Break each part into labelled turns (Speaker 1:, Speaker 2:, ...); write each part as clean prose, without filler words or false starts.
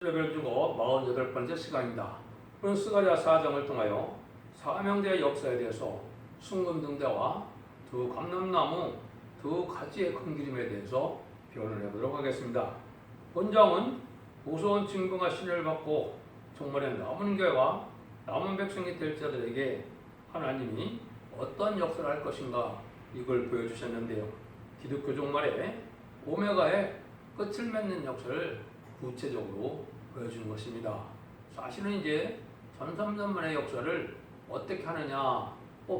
Speaker 1: 예배를 주고 48번째 시간입니다. 오늘 스가랴 4장을 통하여 사명제의 역사에 대해서 순금등대와 두 감람나무 두 가지의 큰 기름에 대해서 표현을 해보도록 하겠습니다. 본장은 무서운 징벌과 시련을 받고 종말에 남은 교회와 남은 백성이 될 자들에게 하나님이 어떤 역사를 할 것인가 이걸 보여주셨는데요. 기독교 종말에 오메가의 끝을 맺는 역사를 구체적으로 보여주는 것입니다. 사실은 이제 1300년 만의 역사를 어떻게 하느냐,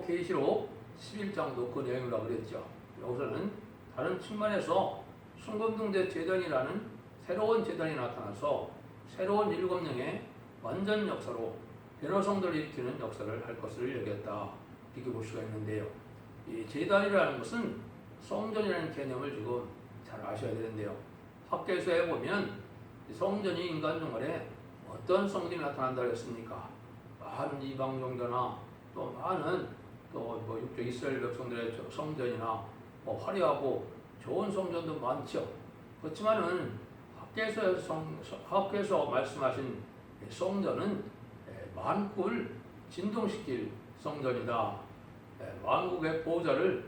Speaker 1: 계시록 11장도 그 내용이라고 그랬죠. 여기서는 다른 측면에서 순금등대 제단이라는 새로운 제단이 나타나서 새로운 7명의 완전 역사로 변호성들을 일으키는 역사를 할 것을 여겼다, 이렇게 볼 수가 있는데요. 이 제단이라는 것은 성전이라는 개념을 지금 잘 아셔야 되는데요. 학교에서 보면 성전이 인간 종말에 어떤 성전이 나타난다고 했습니까? 많은 이방 종교나 또 많은 육조 이스라엘 백성들의 성전이나 화려하고 좋은 성전도 많죠. 그렇지만은 학교에서 말씀하신 성전은 만국을 진동시킬 성전이다. 만국의 보호자를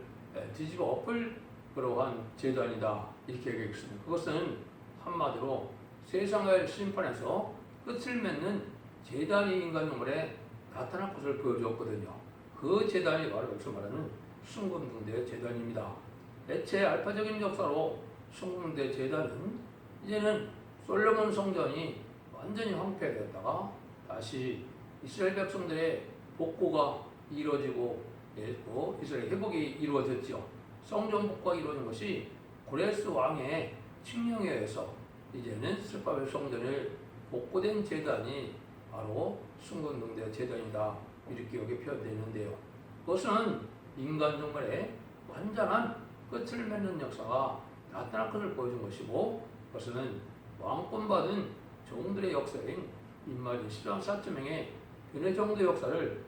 Speaker 1: 뒤집어 엎을 그러한 제단이다, 이렇게 얘기했습니다. 그것은 한마디로 세상을 심판해서 끝을 맺는 제단이 인간 종말에 나타날 것을 보여주었거든요. 그 제단이 바로 여기서 말하는 순금등대 제단입니다. 대체 알파적인 역사로 순금등대 제단은 이제는 솔로몬 성전이 완전히 황폐되었다가 다시 이스라엘 백성들의 복구가 이루어지고 이스라엘 회복이 이루어졌죠. 성전 복구가 이루어진 것이 고레스 왕의 칙령에 의해서 이제는 스룹바벨 성전을 복구된 제단이 바로 순금등대 제단이다, 이렇게 여기 표현되어 있는데요. 그것은 인간 종말에 완전한 끝을 맺는 역사가 나타날 것을 보여준 것이고, 그것은 왕권 받은 종들의 역사인 인마리 10장 4.0의 변의 정도의 역사를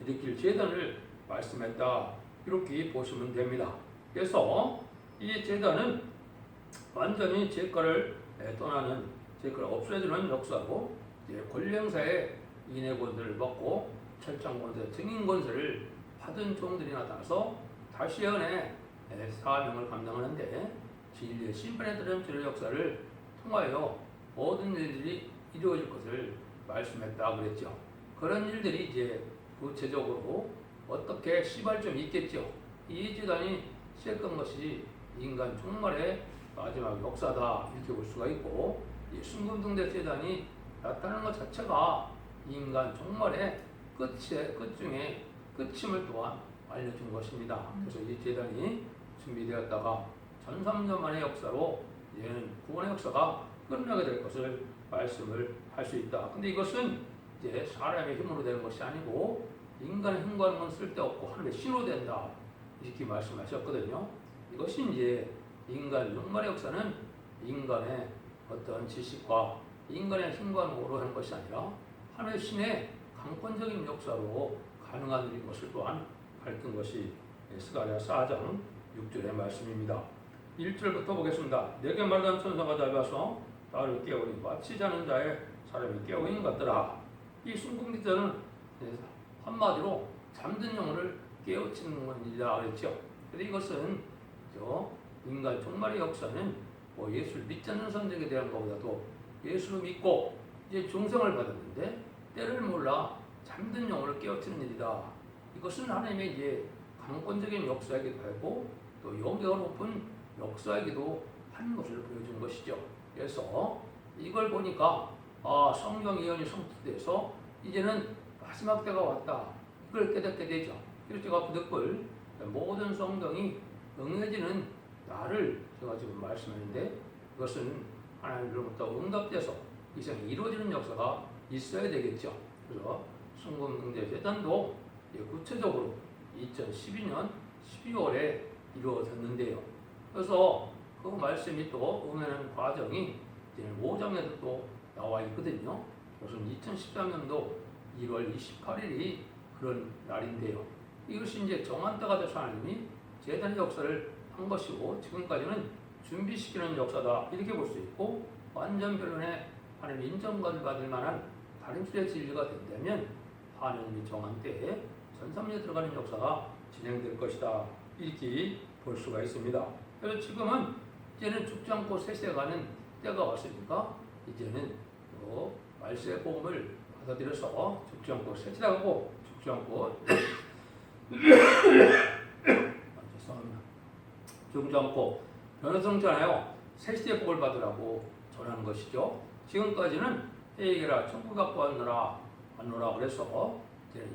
Speaker 1: 일으킬 제단을 말씀했다, 이렇게 보시면 됩니다. 그래서 이 제단은 완전히 제거를 떠나는, 제거를 없애주는 역사고, 권력사의 인해 권세를 받고 철장 권세, 증인 권세를 받은 종들이 나타나서 다시 연의 사명을 감당하는데 진리의 심판에 따른 주의 역사를 통하여 모든 일들이 이루어질 것을 말씀했다 그랬죠. 그런 일들이 이제 구체적으로 어떻게 시발점이 있겠죠. 이 제단이 시작한 것이 인간 종말의 마지막 역사다, 이렇게 볼 수가 있고, 이 순금등대 제단이 나타나는 것 자체가 인간 종말의 끝 중에 끝임을 또한 알려준 것입니다. 그래서 이 제단이 준비되었다가 1300년 만의 역사로 이제는 구원의 역사가 끝나게 될 것을 말씀을 할 수 있다. 근데 이것은 이제 사람의 힘으로 되는 것이 아니고 인간의 힘과는 건 쓸데없고 하늘의 신으로 된다, 이렇게 말씀하셨거든요. 이것이 이제 인간 종말의 역사는 인간의 어떤 지식과 인간의 힘과 노력으로 하는 것이 아니라 하나의 신의 강권적인 역사로 가능한 일인 것을 또한 밝힌 것이 스가랴 4장 6절의 말씀입니다. 1절부터 보겠습니다. 내게 말하던 천사가 달려와서 나를 깨우니 마치 자는 자의 사람이 깨우인 같더라. 이 순금등대는 한마디로 잠든 영혼을 깨우치는 일이라 그랬죠. 그런데 이것은 인간 종말의 역사는 예수를 믿지 않는 사람들에 대한 것보다도 예수를 믿고 이제 중생을 받았는데 때를 몰라 잠든 영혼을 깨우치는 일이다. 이것은 하나님의 이제 강권적인 역사이기도 하고 또 영계가 높은 역사이기도 하는 것을 보여준 것이죠. 그래서 이걸 보니까 성경 예언이 성취돼서 이제는 마지막 때가 왔다, 이걸 깨닫게 되죠. 그래서 제가 부득불 모든 성경이 응해지는 날을 제가 지금 말씀했는데, 그것은 하나님으로부터 응답돼서 이 생에 이루어지는 역사가 있어야 되겠죠. 그래서 순금등대 제단도 구체적으로 2012년 12월에 이루어졌는데요. 그래서 그 말씀이 또 응하는 과정이 이제 5장에도 또 나와 있거든요. 그것은 2013년도 1월 28일이 그런 날인데요. 이것이 이제 정한 때가 돼서 하나님이 제단의 역사를 한 것이고, 지금까지는 준비시키는 역사다, 이렇게 볼 수 있고, 완전 변론의 하나님의 인정을 받을 만한 다른 수의 진리가 된다면 하나님이 정한 때에 전삼년에 들어가는 역사가 진행될 것이다. 이렇게 볼 수가 있습니다. 그래서 지금은 이제는 죽지 않고 세세에 가는 때가 왔으니까 이제는 말세의 복음을 받아들여서 죽지 않고 세세하고 죽지 않고 죄송합니다. 죽지 않고 변화성전하여 세시의 복을 받으라고 전하는 것이죠. 지금까지는 회개라 천국 갖고 왔노라 그래서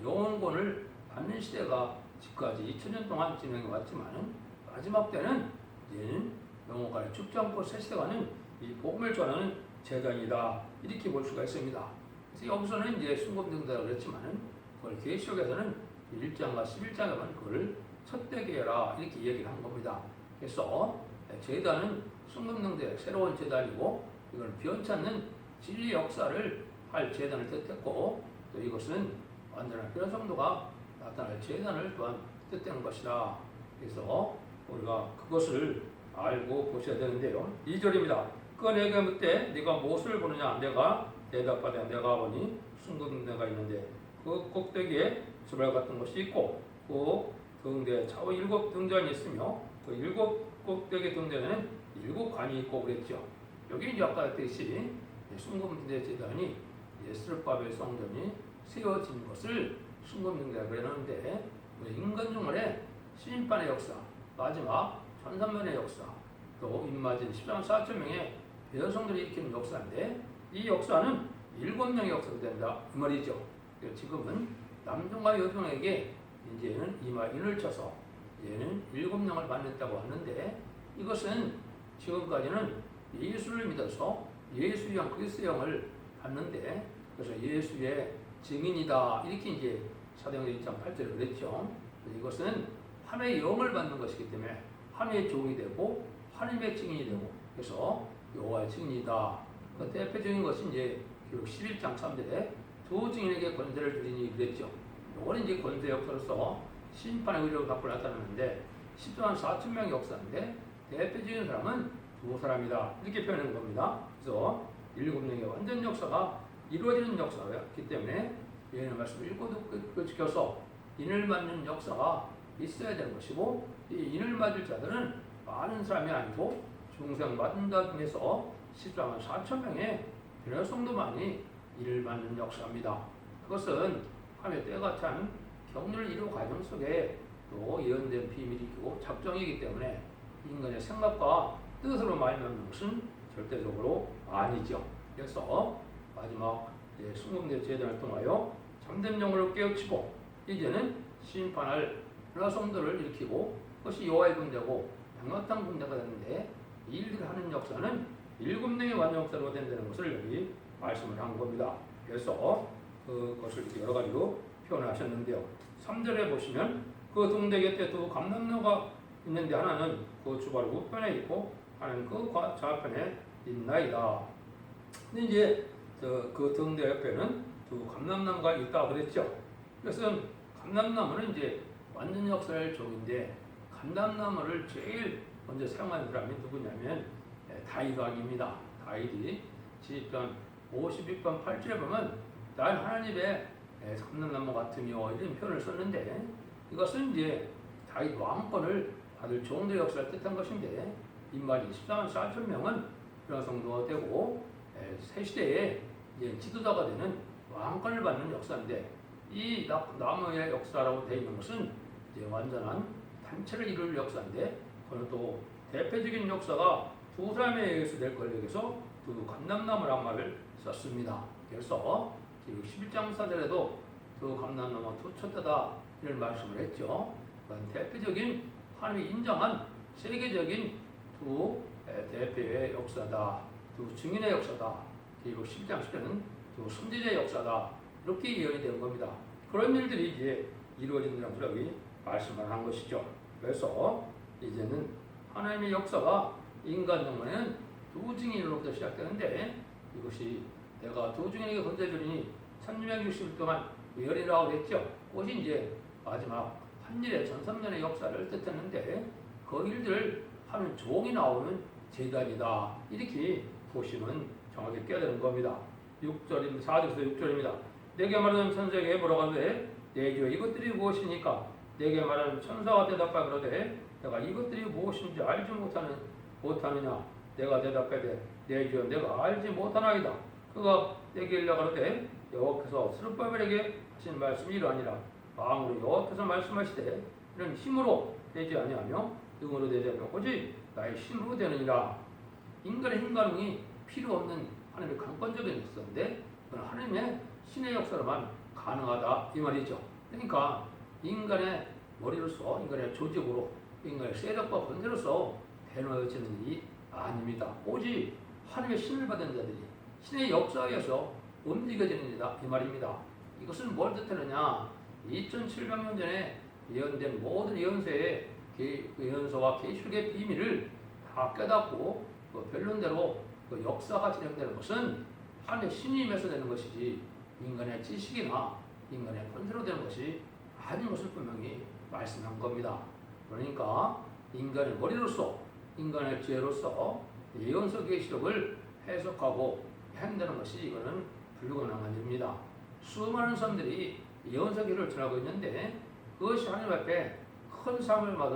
Speaker 1: 영원권을 받는 시대가 지금까지 2000년 동안 진행해 왔지만은 마지막 때는 이제는 영원간에 죽지 않고 세세가는 이 복음을 전하는 재단이다. 이렇게 볼 수가 있습니다. 그래서 여기서는 이제 순금등대라고 그랬지만은 그걸 계시록에서는 1장과 11장에만 그걸 첫대게 해라 이렇게 얘기를 한 겁니다. 그래서 재단은 순금등대 새로운 재단이고 이건 변치 않는 진리 역사를 할 재단을 뜻했고 또 이것은 완전한 변성도가 나타날 재단을 또한 뜻하는 것이다. 그래서 우리가 그것을 알고 보셔야 되는데요. 2절입니다. 그 내가 묻되 네가 무엇을 보느냐? 내가 대답하되 내가 보니 순금대가 있는데 그 꼭대기에 주발 같은 것이 있고 그 등대에 차고 7 등잔이 있으며 그 7 꼭대기 등대에는 7 관이 있고 그랬죠. 여기 이제 아까 했듯이 순금대 제단이 예스르바벨 성전이 세워진 것을 순금등대라고 그랬는데 인간 중간에 심판의 역사, 마지막 천삼년의 역사, 또 입맞은 14만 4천 명의 배열성들이 일으키는 역사인데 이 역사는 7명의 역사가 된다 이 말이죠. 지금은 남종과 여종에게 이제는 이마인을 쳐서 얘는 7명을 만났다고 하는데 이것은 지금까지는 예수를 믿어서 예수의 영 그리스도의 영을 받는데 그래서 예수의 증인이다 이렇게 이제 사도행전 1장 8절에 그랬죠. 이것은 하나님의 영을 받는 것이기 때문에 하나님의 종이 되고 하나님의 증인이 되고 그래서 여호와의 증인이다. 그 대표적인 것이 이제 기록 11장 3절에 두 증인에게 권세를 주리니 그랬죠. 이거는 이제 권세 역사로서 심판의 의료를 갖고 나타나는데 14만 4천 명의 역사인데 대표적인 사람은 두 사람이다 이렇게 표현하는 겁니다. 그래서 7명의 완전 역사가 이루어지는 역사였기 때문에 예언의 말씀을 읽고 지켜서 인을 맞는 역사가 있어야 되는 것이고 이 인을 맞을 자들은 많은 사람이 아니고 중생 맞는다 중에서 14만 4천 명의 변화 성도만이 인을 맞는 역사입니다. 그것은 하나님의 때가 찬 경륜을 이루 과정 속에 또 예언된 비밀이 있고 작정이기 때문에 인간의 생각과 뜻으로 말미암는 것은 절대적으로 아니죠. 그래서 마지막 순금대 제단을 통하여 잠든 영혼을 깨우치고 이제는 심판할 변화 성도를 일으키고 그것이 여호와의 군대고 백마탄 군대가 되는데 이 일들을 하는 역사는 7명의 완전 역사로 된다는 것을 여기 말씀을 한 겁니다. 그래서 그것을 이렇게 여러 가지로 표현하셨는데요. 3절에 보시면 그 등대 곁에 두 감람나무가 있는데 하나는 그 주발 우편에 있고 하나는 그 좌편에 있나이다. 근데 이제 그 등대 옆에는 두 감람나무가 있다 그랬죠. 그래서 감람나무는 이제 완전 역사의 종인데 감람나무를 제일 먼저 사용한 사람이 누구냐면 다윗 왕입니다. 다윗이 시편 52편 8절에 보면 난 하나님의 감람나무 같으며 이런 표현을 썼는데 이것은 이제 다윗 왕권을 받을 종대 역사를 뜻한 것인데 인말이 14만 4천 명은 변화 성도가 되고 새 시대에 이제 지도자가 되는 왕권을 받는 역사인데 이 나무의 역사라고 되어 있는 것은 이제 완전한 단체를 이룰 역사인데 그는 또 대표적인 역사가 두 사람에 의해서 될 권력에서 두 감람나무란 말을 썼습니다. 그래서 11장 4절에도 두 감람나무 두 촛대다 이런 말씀을 했죠. 그건 대표적인 하나님이 인정한 세계적인 두 대표의 역사다. 두 증인의 역사다. 그리고 11장 10절은 두 선지자의 역사다. 이렇게 예언이 된 겁니다. 그런 일들이 이제 이루어진다는 여기 말씀을 한 것이죠. 그래서 이제는 하나님의 역사가 인간 영혼에는 두 증인으로부터 시작되는데 이것이 내가 두 증인에게 권세 주리니 1660일 동안 예언이라고 했죠. 그것이 이제 마지막 한일의 전삼년의 역사를 뜻했는데 그 일들을 하는 종이 나오는 제단이다. 이렇게 보시면 정확히 깨야 되는 겁니다. 6절입니다. 4절에서 6절입니다. 내게 말하는 천사에게 뭐라고 하는데 내 주여 이것들이 무엇이니까 내게 말하는 천사가 대답하여 그러되 내가 이것들이 무엇인지 알지 못하느냐 내가 대답하되 내 주여 내가 알지 못하나이다. 그가 내게 일러 가로되 여호와께서 스룹바벨에게 하신 말씀이 이러하니라. 마음으로 여호와께서 말씀하시되 이런 힘으로 되지 아니하며 능으로 되지 아니하며 오직 나의 신으로 되느니라. 인간의 힘가능이 필요 없는 하나님의 강권적인 역사인데 그건 하나님의 신의 역사로만 가능하다 이 말이죠. 그러니까 인간의 머리로서 인간의 조직으로 인간의 세력과 권세로서 되어지는 일이 아닙니다. 오직 하나님의 신을 받은 자들이 신의 역사에 의해서 움직여지는 일이다 이 말입니다. 이것은 뭘 뜻하느냐 2700년 전에 예언된 모든 예언서의 예언서와 계시록의 비밀을 다 깨닫고 그 변론대로 그 역사가 진행되는 것은 하나님의 신이 임해서 되는 것이지 인간의 지식이나 인간의 권세로 되는 것이 아닌 것을 분명히 말씀한 겁니다. 그러니까 인간의 머리로서 인간의 지혜로서 예언서 계시록을 해석하고 행되는 것이 이거는 불가능한 일입니다. 수많은 사람들이 예언서 계시록을 전하고 있는데 그것이 하나님 앞에 큰 상을 받아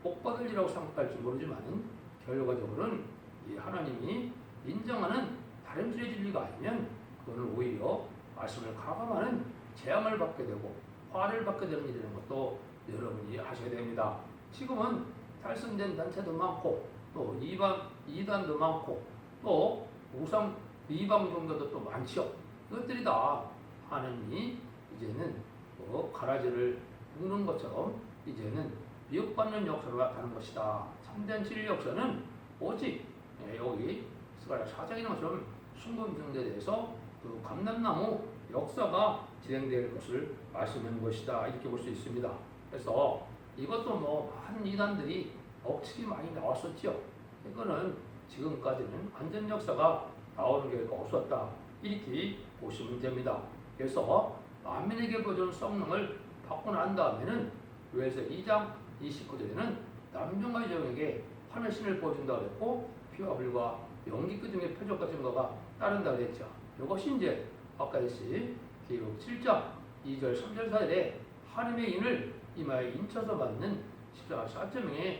Speaker 1: 복 받을 일이라고 생각할지 모르지만 결과적으로는 이 하나님이 인정하는 다름질의 진리가 아니면 그거는 오히려 말씀을 가감하는 재앙을 받게 되고 화를 받게 되는 일이라는 것도 여러분이 아셔야 됩니다. 지금은 탈선된 단체도 많고 또 이단도 많고 또 우상 이방 종교도 또 많죠. 이것들이 다 하나님이 이제는 가라지를 묶는 것처럼 이제는 미혹받는 역사로 나타나는 것이다. 참된 진리 역사는 오직 여기 스가랴 4장이라는 것처럼 순금승대에 대해서 그 감람나무 역사가 진행될 것을 말씀하는 것이다. 이렇게 볼 수 있습니다. 그래서 이것도 많은 이단들이 억측이 많이 나왔었죠. 이거는 지금까지는 완전 역사가 나오는 게 없었다. 이렇게 보시면 됩니다. 그래서 만민에게 보여준 성령을 받고 난 다음에는 요에서 2장 29절에는 남종과 여종에게 하늘 신을 보여준다고 했고 피와 불과 연기 끄중의 표적과 증거가 따른다고 했죠. 이것이 이제 아까 했지 기록 7장 2절 3절 4절에 하나님의 인을 이마에 인쳐서 받는 십자가 4.0의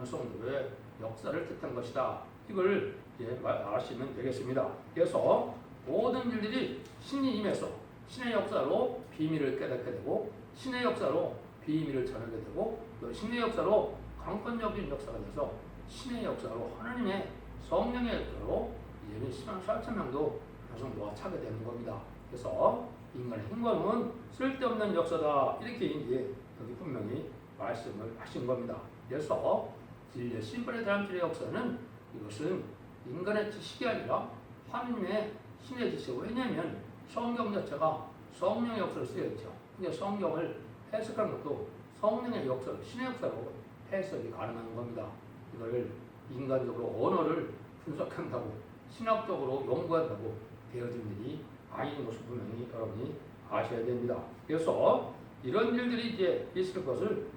Speaker 1: 성도의 역사를 뜻한 것이다. 이걸 이제 아시면 되겠습니다. 그래서 모든 일들이 신이 임해서 신의 역사로 비밀을 깨닫게 되고 신의 역사로 비밀을 전하게 되고 또 신의 역사로 강권적인 역사가 돼서 신의 역사로 하나님의 성령의 역사로 이제는 10만 4천 명도 여성도가 차게 되는 겁니다. 그래서 인간의 힘과는 쓸데없는 역사다 이렇게 이제 여기 분명히 말씀을 하신 겁니다. 그래서 진리의 신분에 대한 진리의 역사는 이것은 인간의 지식이 아니라 하나님의 신의 지식. 왜냐하면 성경 자체가 성령의 역사를 쓰여있죠. 그러니까 성경을 해석하는 것도 성령의 역사로 신의 역사로 해석이 가능한 겁니다. 이걸 인간적으로 언어를 분석한다고 신학적으로 연구한다고 되어진 일이 아닌 것을 분명히 여러분이 아셔야 됩니다. 그래서 이런 일들이 이제 있을 것을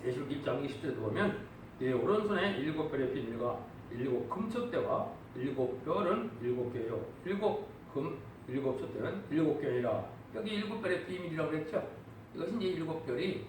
Speaker 1: 계시록 1장 20절에 보면 내 오른손에 7별의 비밀과 7 금촛대와 7별은 7개요. 7금 7촛대는 7개이라 여기 7별의 비밀이라고 그랬죠. 이것이 이제 7별이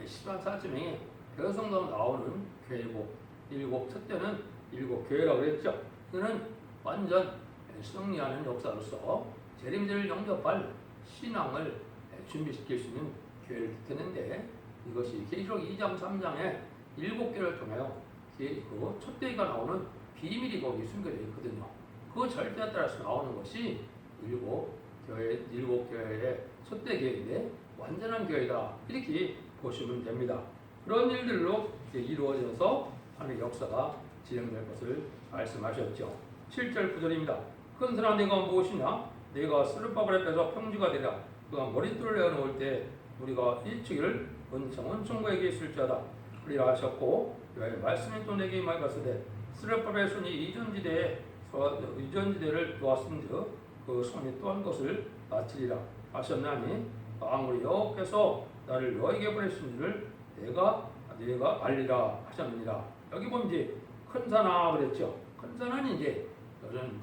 Speaker 1: 10만 4천명의 배성도 나오는 교회고 7촛대는 7교회라고 그랬죠. 이거는 완전 승리하는 역사로서 재림제를 영접할 신앙을 준비시킬 수 있는 교회를 뜻했는데 이것이 계시록 2장 3장에 7개를 통하여 그 촛대가 나오는 비밀이 거기 숨겨져 있거든요. 그 절대에 따라서 나오는 것이 7교회의 촛대 교회인데 완전한 교회다 이렇게 보시면 됩니다. 그런 일들로 이루어져서 하나님의 역사가 진행될 것을 말씀하셨죠. 7절 9절입니다. 큰 사람 내가 무엇이냐? 내가 스룹바벨 앞에서 평지가 되라. 그가 머릿돌을 내어놓을 때 우리가 일치기를 은총은 총구에게 있을지어다. 그리라 하셨고 여호와의 말씀이 또 내게 임하였으되 스룹바벨 손이 이전지대를 놓았은즉 그 손이 또한 것을 마치리라 하셨나니 아무리 여호와께서 나를 너에게 보내신 줄을 내가 알리라 하셨느니라. 여기 보면 이제 큰 산하 그랬죠. 큰 산하는 이제 요즘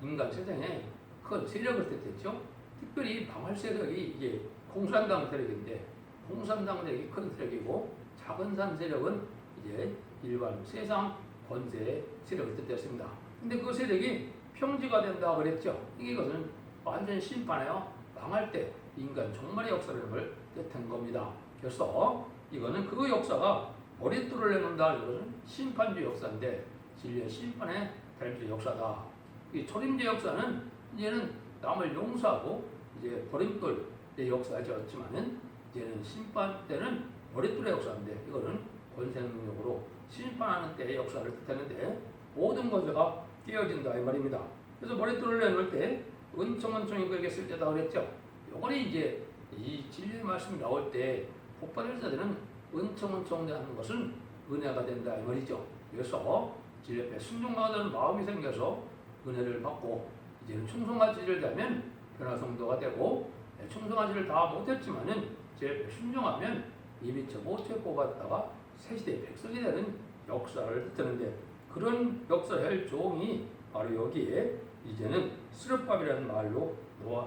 Speaker 1: 인간 세상에 큰 세력을 뜻했죠. 특별히 방할 세력이 이제 공산당 세력인데, 공산당 세력이 큰 세력이고 작은 산 세력은 이제 일반 세상 권세 세력을 뜻했습니다. 근데 그 세력이 평지가 된다 그랬죠. 이것은 완전 심판하여 망할 때 인간 종말의 역사를 뜻한 겁니다. 그래서 이거는 그 역사가 머릿돌을 내놓는다. 이것은 심판주의 역사인데 진리의 심판의 다림주의 역사다. 이 초림주의 역사는 이제는 남을 용서하고 이제 버림돌의 역사였지만은 이제는 심판 때는 머릿돌의 역사인데 이거는 권세능력으로 심판하는 때의 역사를 뜻하는데 모든 권세가 깨어진다 이 말입니다. 그래서 머릿돌을 내놓을 때 은총이 그에게 쓸 때다 그랬죠. 요거는 이제 이 진리의 말씀이 나올 때 복받을 자들은 은총하는 것은 은혜가 된다 이 말이죠. 그래서 진리 앞에 순종하는 마음이 생겨서 은혜를 받고 이제는 충성하지를 되면 변화성도가 되고 충성하지를 다 못했지만은 제 앞에 순종하면 이미 저 못해 뽑았다가 새시대 백성이 되는 역사를 뜻하는데 그런 역사의 종이 바로 여기에 이제는 스룹밥이라는 말로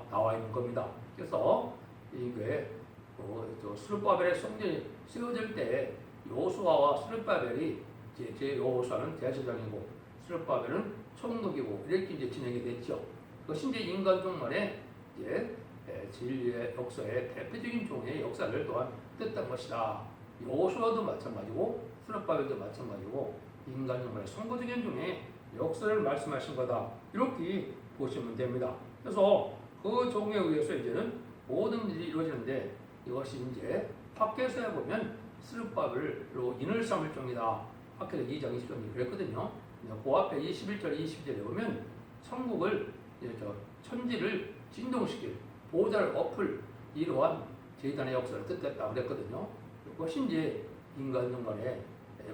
Speaker 1: 나와 있는 겁니다. 그래서 이게 스룹바벨의 성전이 세워질 때 여호수아와 스룹바벨이 제 여호수아는 대제사장이고 스룹바벨은 총독이고 이렇게 이제 진행이 됐죠. 그것이 이제 인간 종말의 이제 진리의 역사의 대표적인 종의 역사를 또한 뜻한 것이다. 여호수아도 마찬가지고 스룹바벨도 마찬가지고 인간 종말의 선거적인 종의 역사를 말씀하신 거다. 이렇게 보시면 됩니다. 그래서 그 종에 의해서 이제는 모든 일이 이루어지는데 이것이 이제 학개서에 보면 스룹바벨로 인을 삼을 종이다. 학개서 2장 20절이 그랬거든요. 그 앞에 21절 22절에 보면 천국을 천지를 진동시킬 보호자를 엎을 이러한 제단의 역사를 뜻했다 그랬거든요. 그것이 이제 인간 종말의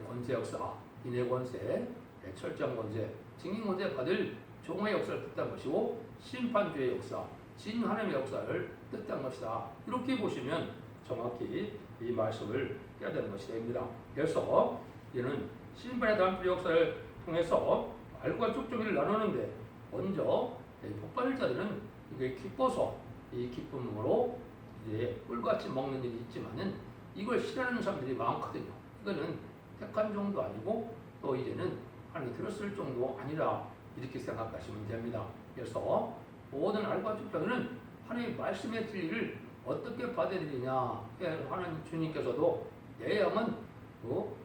Speaker 1: 권세 역사, 인의 권세, 철저한 권세, 증인 권세 받을 종의 역사를 뜻한 것이고 심판주의 역사, 진 하나님의 역사를 뜻한 것이다. 이렇게 보시면 정확히 이 말씀을 깨닫는 것이 됩니다. 그래서 이는 심판의 다음주의 역사를 통해서 알과 쭉종이를 나누는데 먼저 복받을 자들은 이게 기뻐서 이 기쁨으로 이제 꿀같이 먹는 일이 있지만은 이걸 싫어하는 사람들이 많거든요. 이거는 택한 종도 아니고 또 이제는 하나님이 들었을 정도 아니라 이렇게 생각하시면 됩니다. 그래서 모든 알과 쭉종이는 하나님의 말씀의 진리를 어떻게 받아들이냐. 하나님 주님께서도 내 양은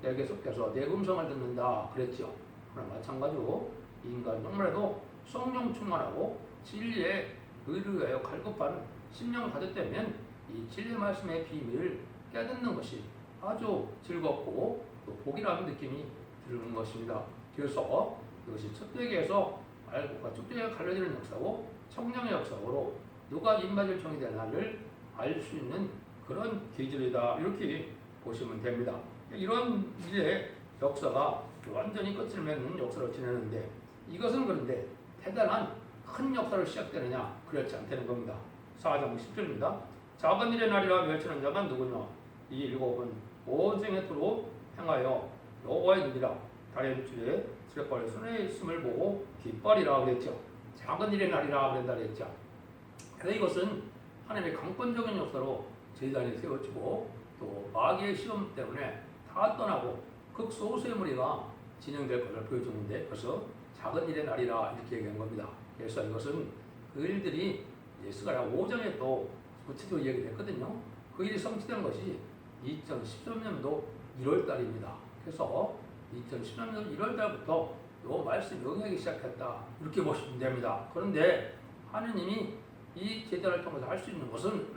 Speaker 1: 내게 속해서 내 음성을 듣는다 그랬죠. 그러나 마찬가지로 인간 정말에도 성령 충만하고 진리에 의뢰하여 갈급한 심령 가졌다면 이 진리 말씀의 비밀을 깨닫는 것이 아주 즐겁고 또 복이라는 느낌이 드는 것입니다. 그래서 이것이 첫대기에서 알고가 쭉대기가 갈라지는 역사고 성령의 역사로 누가 입맞을 종이 되나를 알 수 있는 그런 계절이다. 이렇게 보시면 됩니다. 이런 일의 역사가 완전히 끝을 맺는 역사로 지내는데 이것은 그런데 대단한 큰 역사로 시작되느냐? 그렇지 않다는 겁니다. 4장 10절입니다. 작은 일의 날이라 멸치는 자가 누구냐? 이 일곱은 오중에 두루 행하여 여호와의 눈이라 다림줄에 스레바를 손에 있음을 보고 기뻐하리라 그랬죠. 작은 일의 날이라 그랬다 그랬죠. 그래서 이것은 하나님의 강권적인 역사로 제단이 세워지고 또 마귀의 시험 때문에 다 떠나고 극소수의 무리가 진행될 것을 보여주는데 그래서 작은 일의 날이라 이렇게 얘기한 겁니다. 그래서 이것은 그 일들이 스가랴 5장에 또 구체적으로 얘기했거든요. 그 일이 성취된 것이 2013년도 1월 달입니다. 그래서 2013년 1월 달부터 요 말씀 영향하기 시작했다. 이렇게 보시면 됩니다. 그런데 하느님이 이 제단을 통해서 할 수 있는 것은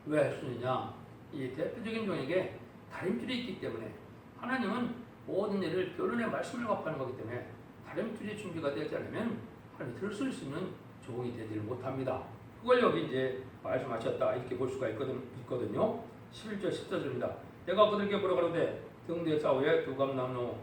Speaker 1: 왜 할 수 있느냐? 이 대표적인 종에게 다림줄이 있기 때문에 하나님은 모든 일을 결론의 말씀을 갖고 거기 때문에 다림줄이 준비가 되지 않으면 하나님이 들을 수 있는 종이 되지를 못합니다. 그걸 여기 이제 말씀하셨다 이렇게 볼 수가 있거든요. 11절 14절입니다. 내가 그들에게 뭐라 가로되 등대 좌우에 두 감나무는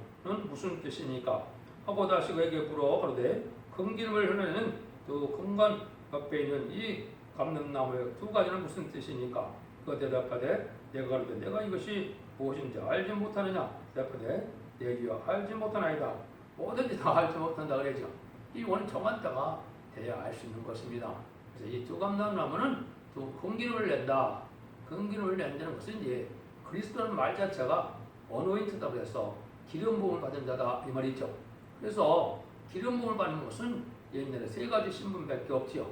Speaker 1: 무슨 뜻이니까 하고 다시 그에게 물어 가로되 금기름을 흘러내는 두 금관 옆에 있는 이 감람나무의 두 가지는 무슨 뜻이니까 그 대답하되 내가 가로되 내가 이것이 무엇인지 알지 못하느냐 대답하되 내 귀와 알지 못하나이다. 뭐든지 다 알지 못한다 그러죠. 이 원 정한 때가 돼야 알 수 있는 것입니다. 그래서 이 두 감람나무는 두 근기름을 낸다. 근기름을 낸다는 것은 이제 그리스도라는 말 자체가 어노인트다고 해서 기름 부음을 받은 자다 이 말이죠. 그래서 기름 부음을 받는 것은 옛날에 세 가지 신분밖에 없지요.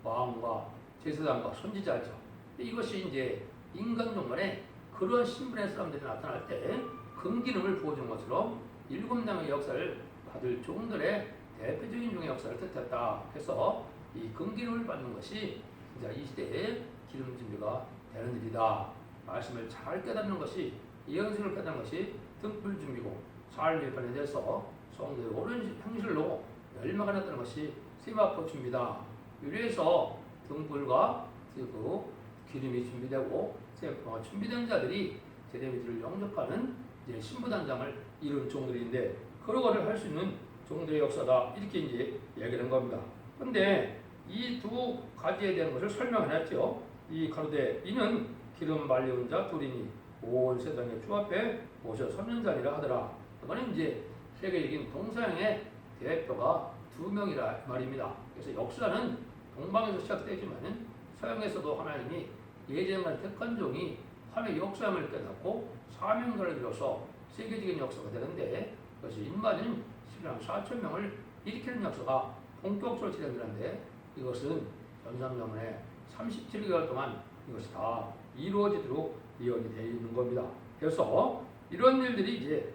Speaker 1: 왕과 제사장과 선지자죠. 이것이 이제 인간 동안에 그런 신분의 사람들이 나타날 때 금기름을 부어주는 것으로 일곱 남의 역사를 받을 종들의 대표적인 종의 역사를 뜻했다. 해서 이 금기름을 받는 것이 진짜 이 시대에 기름 준비가 되는 일이다. 말씀을 잘 깨닫는 것이 이 형식을 깨닫는 것이 등불 준비고 잘 관련돼서 성도의 옳은 형실로 열매가 났다는 것이 세마포 준비다. 이래서 등불과 그 기름이 준비되고 세마포가 준비된 자들이 제대비들을 영접하는 이제 신부단장을 이룬 종들인데 그런 거를 할 수 있는 종들의 역사다 이렇게 이제 얘기하는 겁니다. 그런데 이 두 가지에 대한 것을 설명해놨죠. 이 가로되 이는 기름 말려온 자 둘이니 온 세상의 주 앞에 모셔 서는 자니라 하더라. 이거는 이제 세계적인 동서양의 대표가 두 명이라 말입니다. 그래서 역사는 동방에서 시작되지만은 서양에서도 하나님이 예정한 택한 종이 하나님의 역사함을 깨닫고 사명자를 이뤄서 세계적인 역사가 되는데 그것이 인간은 11만 4천 명을 일으키는 역사가 본격적으로 진행되는데 이것은 전상명원에 37개월 동안 이것이 다 이루어지도록 예언이 되어 있는 겁니다. 그래서 이런 일들이 이제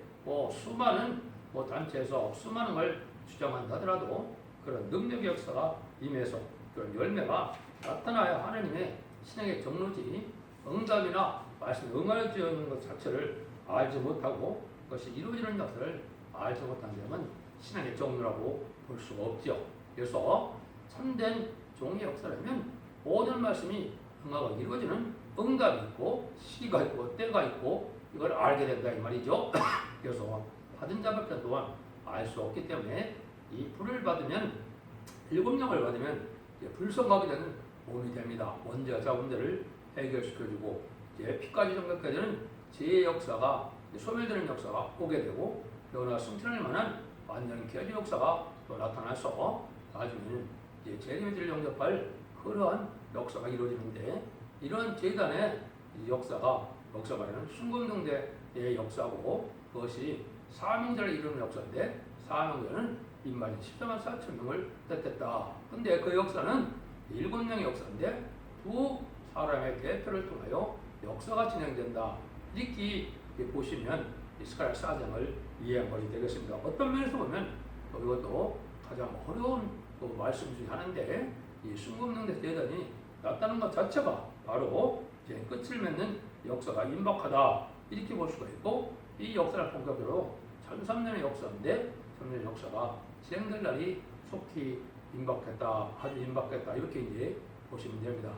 Speaker 1: 수많은 단체에서 수많은 걸 주장한다 하더라도 그런 능력의 역사가 임해서 그런 열매가 나타나야 하나님의 신앙의 경로지 응답이나 말씀에 응하여지는 것 자체를 알지 못하고 그것이 이루어지는 역사를 알지 못한 점은 신앙의 경로라고 볼 수가 없죠. 그래서 참된 종의 역사라면 모든 말씀이 응하가 이루어지는 응답이 있고 시기가 있고 때가 있고 이걸 알게 된다 이 말이죠. 그래서 받은 자밖에 또한 알 수 없기 때문에 이 불을 받으면 일곱 영을 받으면 불성하게 되는 몸이 됩니다. 원죄와 자문제를 해결시켜주고 이제 피까지 정결케 되는 죄의 역사가 소멸되는 역사가 오게 되고 그러나 승천할 만한 완전히 개조 역사가 또 나타나서 나중에는 이제 재림의들을 영접할 그러한 역사가 이루어지는데 이런 제단의 역사가 말하는 순금동대의 역사고 그것이 사명자를 이루는 역사인데 사명자는 인마진 14만 4천 명을 뜻했다. 근데 그 역사는 7명의 역사인데 두 사람의 대표를 통하여 역사가 진행된다. 이렇게 보시면 스가랴 4장을 이해한 것이 되겠습니다. 어떤 면에서 보면 이것도 가장 어려운 말씀 중에 하나인데 이 순금동대 대단이 나타나는 것 자체가 바로 이제 끝을 맺는 역사가 임박하다 이렇게 볼 수가 있고 이 역사를 본격적으로 1003년의 역사인데 3년의 역사가 진행될 날이 속히 임박했다 아주 임박했다 이렇게 이제 보시면 됩니다.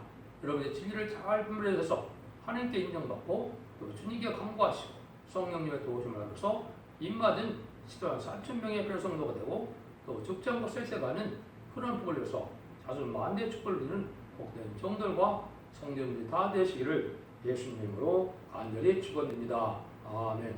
Speaker 1: 여러분의 진리를 잘 분별해서 하나님께 인정받고 또 주님께 간구하시고 성령님의 도우심을 받아서 입맞은 14만 4천 명의 별성도가 되고 또 적장과 셀세가는 그런 복을 위해서 자손 만대의 축복을 누리는 복된 종들과 성도님들이 다 되시기를 예수님으로 간절히 축원드립니다. 아멘.